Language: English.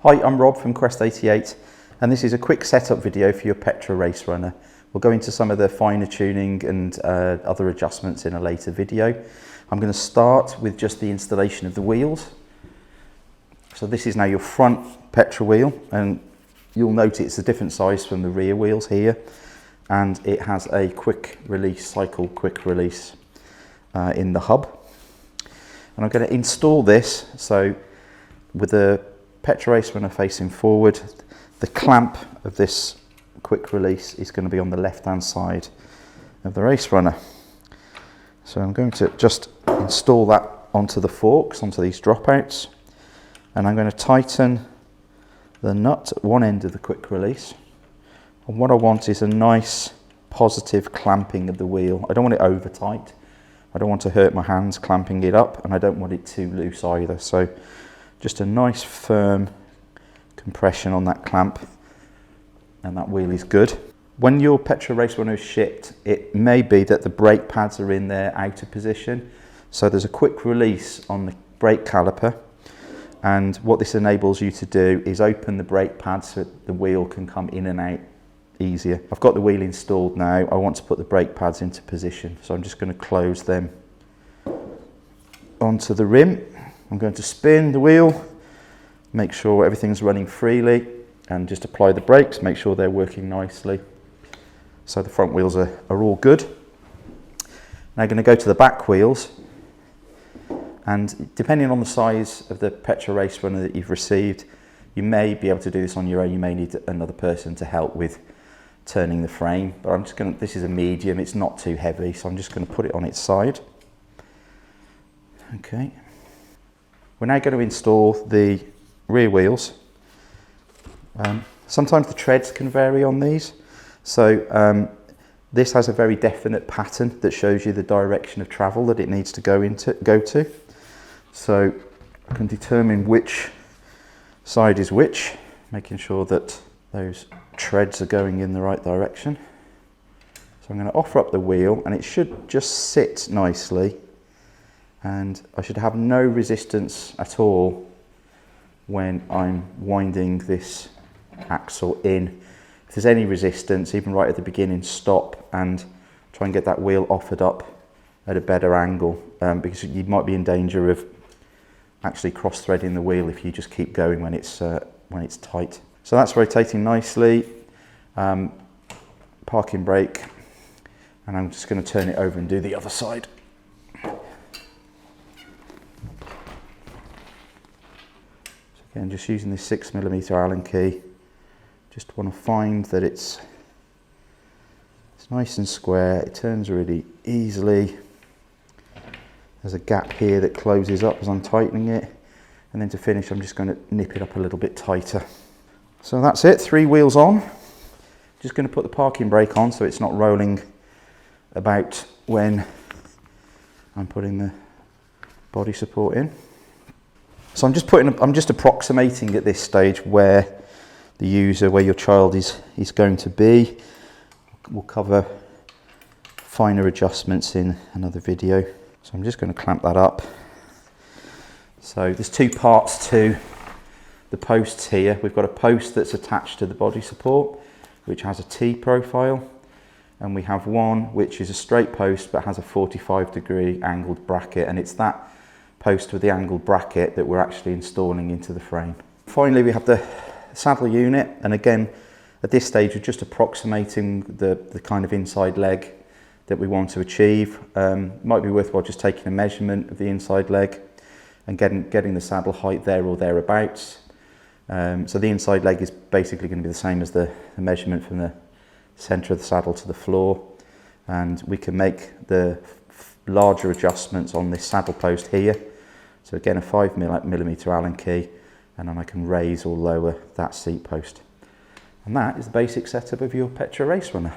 Hi, I'm Rob from Quest 88 and this is a quick setup video for your Petra RaceRunner. We'll go into some of the finer tuning and other adjustments in a later video. I'm going to start with just the installation of the wheels. So this is now your front Petra wheel, and you'll note it's a different size from the rear wheels here, and it has a quick release, cycle quick release in the hub. And I'm going to install this, so with the Petra RaceRunner facing forward, the clamp of this quick release is going to be on the left hand side of the RaceRunner. So I'm going to just install that onto the forks, onto these dropouts, and I'm going to tighten the nut at one end of the quick release. And what I want is a nice positive clamping of the wheel. I don't want it over tight. I don't want to hurt my hands clamping it up, and I don't want it too loose either. So just a nice firm compression on that clamp, and that wheel is good. When your Petra RaceRunner is shipped, it may be that the brake pads are in their outer position. So there's a quick release on the brake caliper, and what this enables you to do is open the brake pads so the wheel can come in and out easier. I've got the wheel installed now. I want to put the brake pads into position, so I'm just going to close them onto the rim. I'm going to spin the wheel, make sure everything's running freely, and just apply the brakes, make sure they're working nicely. So the front wheels are all good. Now I'm going to go to the back wheels, and depending on the size of the Petra RaceRunner that you've received, you may be able to do this on your own. You may need another person to help with turning the frame, but I'm just going to, this is a medium, it's not too heavy, so I'm just going to put it on its side. Okay. We're now going to install the rear wheels. Sometimes the treads can vary on these, so this has a very definite pattern that shows you the direction of travel that it needs to go to. So I can determine which side is which, making sure that those treads are going in the right direction. So I'm going to offer up the wheel, and it should just sit nicely, and I should have no resistance at all when I'm winding this axle in. If there's any resistance, even right at the beginning, stop and try and get that wheel offered up at a better angle, because you might be in danger of actually cross-threading the wheel if you just keep going when it's tight. So that's rotating nicely. Parking brake, and I'm just going to turn it over and do the other side. And just using this 6mm Allen key, just want to find that it's nice and square. It turns really easily. There's a gap here that closes up as I'm tightening it, and then to finish I'm just going to nip it up a little bit tighter. So that's it, 3 wheels on. Just going to put the parking brake on so it's not rolling about when I'm putting the body support in. So I'm just approximating at this stage where your child is going to be. We'll cover finer adjustments in another video. So I'm just going to clamp that up. So there's 2 parts to the posts here. We've got a post that's attached to the body support, which has a T profile, and we have one which is a straight post but has a 45-degree angled bracket, and it's that post with the angled bracket that we're actually installing into the frame. Finally, we have the saddle unit, and again at this stage we're just approximating the kind of inside leg that we want to achieve. Might be worthwhile just taking a measurement of the inside leg and getting the saddle height there or thereabouts. So the inside leg is basically going to be the same as the measurement from the centre of the saddle to the floor, and we can make the larger adjustments on this saddle post here. So again, a 5mm Allen key, and then I can raise or lower that seat post. And that is the basic setup of your Petra RaceRunner.